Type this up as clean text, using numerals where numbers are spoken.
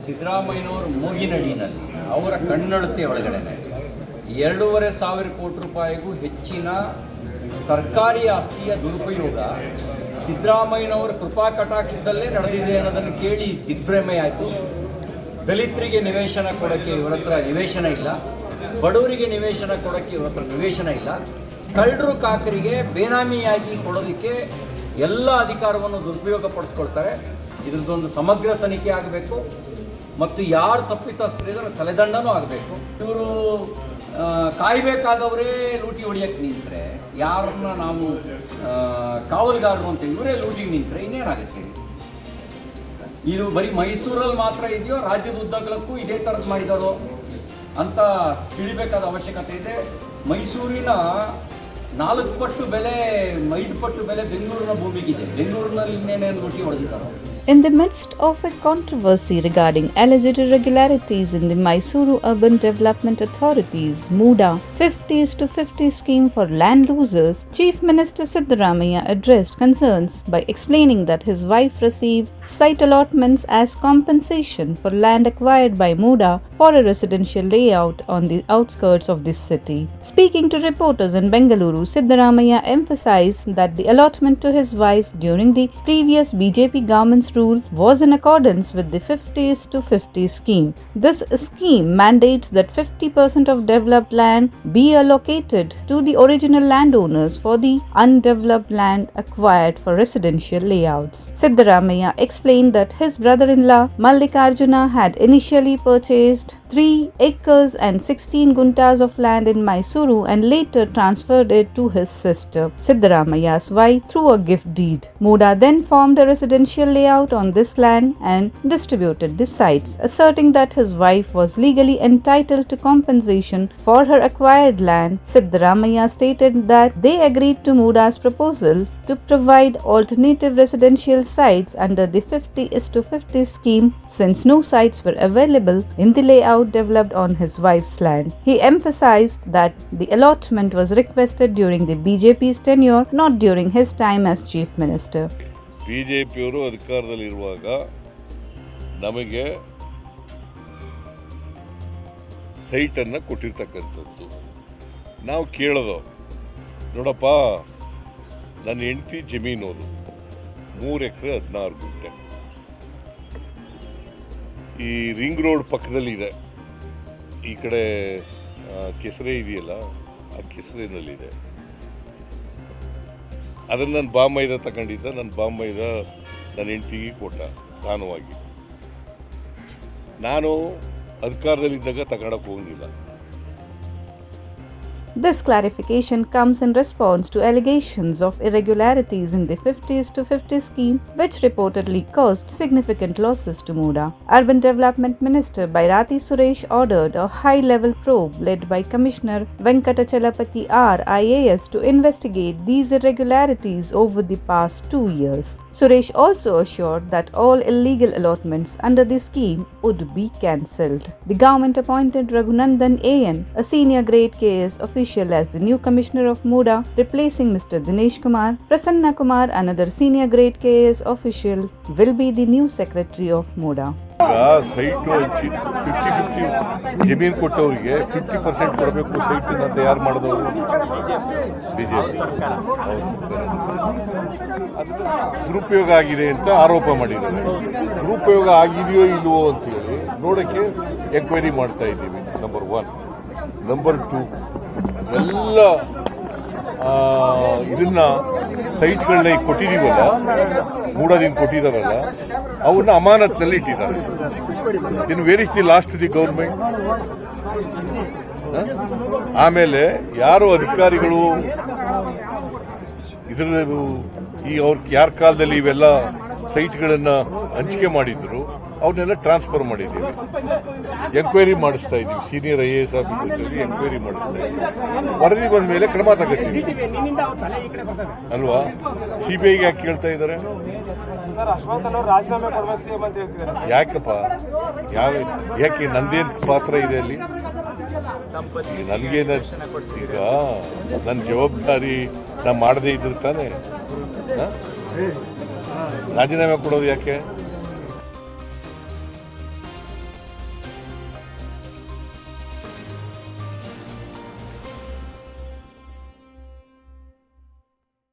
ಸಿದ್ದರಾಮಯ್ಯನವರ ಮೂಗಿನಡಿನಲ್ಲಿ ಅವರ ಕಣ್ಣಳತೆ ಒಳಗಡೆ 2,500 ಕೋಟಿ ರೂಪಾಯಿಗೂ ಹೆಚ್ಚಿನ ಸರ್ಕಾರಿ ಆಸ್ತಿಯ ದುರುಪಯೋಗ ಸಿದ್ದರಾಮಯ್ಯನವರ ಕೃಪಾ ಕಟಾಕ್ಷದಲ್ಲೇ ನಡೆದಿದೆ ಅನ್ನೋದನ್ನು ಕೇಳಿ ದಿಗ್ಭ್ರಮೆ ಆಯಿತು. ದಲಿತರಿಗೆ ನಿವೇಶನ ಕೊಡೋಕ್ಕೆ ಇವರ ಹತ್ರ ನಿವೇಶನ ಇಲ್ಲ, ಬಡವರಿಗೆ ನಿವೇಶನ ಕೊಡೋಕ್ಕೆ ಇವರ ಹತ್ರ ನಿವೇಶನ ಇಲ್ಲ, ಕಳ್ಳರು ಕಾಕರಿಗೆ ಬೇನಾಮಿಯಾಗಿ ಕೊಡೋದಕ್ಕೆ ಎಲ್ಲ ಅಧಿಕಾರವನ್ನು ದುರುಪಯೋಗ ಪಡಿಸ್ಕೊಳ್ತಾರೆ. ಇದ್ರದ್ದೊಂದು ಸಮಗ್ರ ತನಿಖೆ ಆಗಬೇಕು ಮತ್ತು ಯಾರು ತಪ್ಪಿತಸ್ಥರಿದ್ರೆ ತಲೆದಂಡನೂ ಆಗಬೇಕು. ಇವರು ಕಾಯಬೇಕಾದವರೇ ಲೂಟಿ ಹೊಡಿಯೋಕ್ಕೆ ನಿಂತರೆ, ಯಾರನ್ನ ನಾವು ಕಾವಲುಗಾರರು ಅಂತ ಇವರೇ ಲೂಟಿಗೆ ನಿಂತರೆ ಇನ್ನೇನಾಗುತ್ತೆ? ಇದು ಬರೀ ಮೈಸೂರಲ್ಲಿ ಮಾತ್ರ ಇದೆಯೋ, ರಾಜ್ಯದ ಉದ್ದಗಲಕ್ಕೂ ಇದೇ ಥರದ್ದು ಮಾಡಿದಾರೋ ಅಂತ ತಿಳಿಬೇಕಾದ ಅವಶ್ಯಕತೆ ಇದೆ. ಮೈಸೂರಿನ 4 ಪಟ್ಟು ಬೆಲೆ 5 ಪಟ್ಟು ಬೆಲೆ ಬೆಂಗಳೂರಿನ ಭೂಮಿಗಿದೆ. ಬೆಂಗಳೂರಿನಲ್ಲಿ ಇನ್ನೇನೇನು ಲೂಟಿ ಹೊಡೆದಿದ್ದಾರೋ. In the midst of a controversy regarding alleged irregularities in the Mysuru Urban Development Authority's MUDA 50:50 scheme for land losers, Chief Minister Siddaramaiah addressed concerns by explaining that his wife received site allotments as compensation for land acquired by MUDA for a residential layout on the outskirts of this city. Speaking to reporters in Bengaluru, Siddaramaiah emphasized that the allotment to his wife during the previous BJP government's rule was in accordance with the 50:50 scheme. This scheme mandates that 50% of developed land be allocated to the original landowners for the undeveloped land acquired for residential layouts. Siddaramaiah explained that his brother-in-law Mallikarjuna had initially purchased 3 acres and 16 guntas of land in Mysuru and later transferred it to his sister, Siddaramaiah's wife, through a gift deed. MUDA then formed a residential layout on this land and distributed the sites, asserting that his wife was legally entitled to compensation for her acquired land. Siddaramaiah stated that they agreed to MUDA's proposal to provide alternative residential sites under the 50:50 scheme since no sites were available in the layout developed on his wife's land. He emphasized that the allotment was requested during the BJP's tenure, not during his time as Chief Minister. ಬಿಜೆಪಿಯವರು ಅಧಿಕಾರದಲ್ಲಿರುವಾಗ ನಮಗೆ ಸೈಟನ್ನು ಕೊಟ್ಟಿರ್ತಕ್ಕಂಥದ್ದು. ನಾವು ಕೇಳೋದು, ನೋಡಪ್ಪ ನನ್ನ ಹೆಂಡತಿ ಜಮೀನೋದು 3 ಎಕರೆ 16 ಗುಂಟೆ ಈ ರಿಂಗ್ ರೋಡ್ ಪಕ್ಕದಲ್ಲಿದೆ. ಈ ಕಡೆ ಕೆಸರೆ ಇದೆಯಲ್ಲ, ಆ ಕೆಸರಿನಲ್ಲಿದೆ. ಅದನ್ನು ನನ್ನ ಬಾಮೈದ ತಗೊಂಡಿದ್ದ, ನನ್ನ ಬಾಮೈದ ನನ್ನ ಹೆಂಡತಿಗೆ ಕೊಟ್ಟ ದಾನವಾಗಿ. ನಾನು ಅಧಿಕಾರದಲ್ಲಿದ್ದಾಗ ತಗೊಳಕ್ಕೆ ಹೋಗಿಲ್ಲ. This clarification comes in response to allegations of irregularities in the 50:50 scheme, which reportedly caused significant losses to MUDA. Urban Development Minister Bairati Suresh ordered a high-level probe led by Commissioner Venkatachalapati R. IAS to investigate these irregularities over the past 2 years. Suresh also assured that all illegal allotments under the scheme would be cancelled. The government appointed Raghunandan AN, a senior grade KS official, as the new commissioner of MUDA, replacing Mr. Dinesh Kumar. Prasanna Kumar, another senior grade KS official, will be the new secretary of MUDA. Site ಹಂಚಿ 50-50 ಜಮೀನು ಕೊಟ್ಟವರಿಗೆ 50% ಕೊಡಬೇಕು. ಸೈಟನ್ನು ತಯಾರು ಮಾಡಿದವರು BJP. ಅದು ದುರುಪಯೋಗ ಆಗಿದೆ ಅಂತ ಆರೋಪ ಮಾಡಿದ್ದಾರೆ. ದುರುಪಯೋಗ ಆಗಿದೆಯೋ ಇಲ್ವೋ ಅಂತೇಳಿ ನೋಡೋಕ್ಕೆ ಎಂಕ್ವೈರಿ ಮಾಡ್ತಾ ಇದ್ದೀವಿ. ನಂಬರ್ 1. ನಂಬರ್ 2, ಎಲ್ಲ ಇದನ್ನ ಸೈಟ್ಗಳನ್ನ ಈಗ ಕೊಟ್ಟಿದ್ದೀವಲ್ಲ, ಮೂಡದಿಂದ ಕೊಟ್ಟಿದ್ದಾರಲ್ಲ, ಅವನ್ನ ಅಮಾನತ್ನಲ್ಲಿ ಇಟ್ಟಿದ್ದಾರೆ. ಇನ್ನು where is the last the government? ಆಮೇಲೆ ಯಾರು ಅಧಿಕಾರಿಗಳು ಇದರ ಈ ಅವ್ರ ಯಾರ ಕಾಲದಲ್ಲಿ ಇವೆಲ್ಲ ಸೈಟ್ಗಳನ್ನು ಹಂಚಿಕೆ ಮಾಡಿದ್ರು ಅವನ್ನೆಲ್ಲ ಟ್ರಾನ್ಸ್ಫರ್ ಮಾಡಿದ್ದೀವಿ. ಎಂಕ್ವೈರಿ ಮಾಡಿಸ್ತಾ ಇದ್ದೀವಿ. ಸೀನಿಯರ್ IAS ಆಫೀಸರ್ಗಳಿಗೆ ಎಂಕ್ವೈರಿ ಮಾಡಿಸ್ತಾ ಇದ್ದೀವಿ. ವರದಿ ಬಂದ ಮೇಲೆ ಕ್ರಮ ತಗೋತೀವಿ ಅಲ್ವಾ? CBIಗೆ ಯಾಕೆ ಕೇಳ್ತಾ ಇದ್ದಾರೆ? ಯಾಕಪ್ಪ? ಯಾಕೆ ನಂದೇನು ಪಾತ್ರ ಇದೆ ಅಲ್ಲಿ? ನನಗೇನ ಈಗ ನನ್ನ ಜವಾಬ್ದಾರಿ ನಾ ಮಾಡದೇ ಇದ್ರೆ ತಾನೆ ರಾಜೀನಾಮೆ ಕೊಡೋದು ಯಾಕೆ?